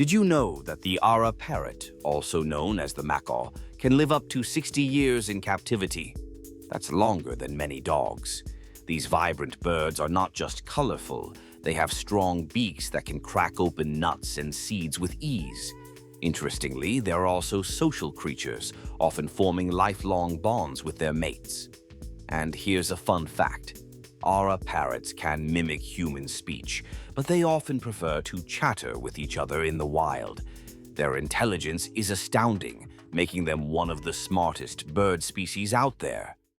Did you know that the Ara Parrot, also known as the macaw, can live up to 60 years in captivity? That's longer than many dogs. These vibrant birds are not just colorful, they have strong beaks that can crack open nuts and seeds with ease. Interestingly, they're also social creatures, often forming lifelong bonds with their mates. And here's a fun fact. Ara parrots can mimic human speech, but they often prefer to chatter with each other in the wild. Their intelligence is astounding, making them one of the smartest bird species out there.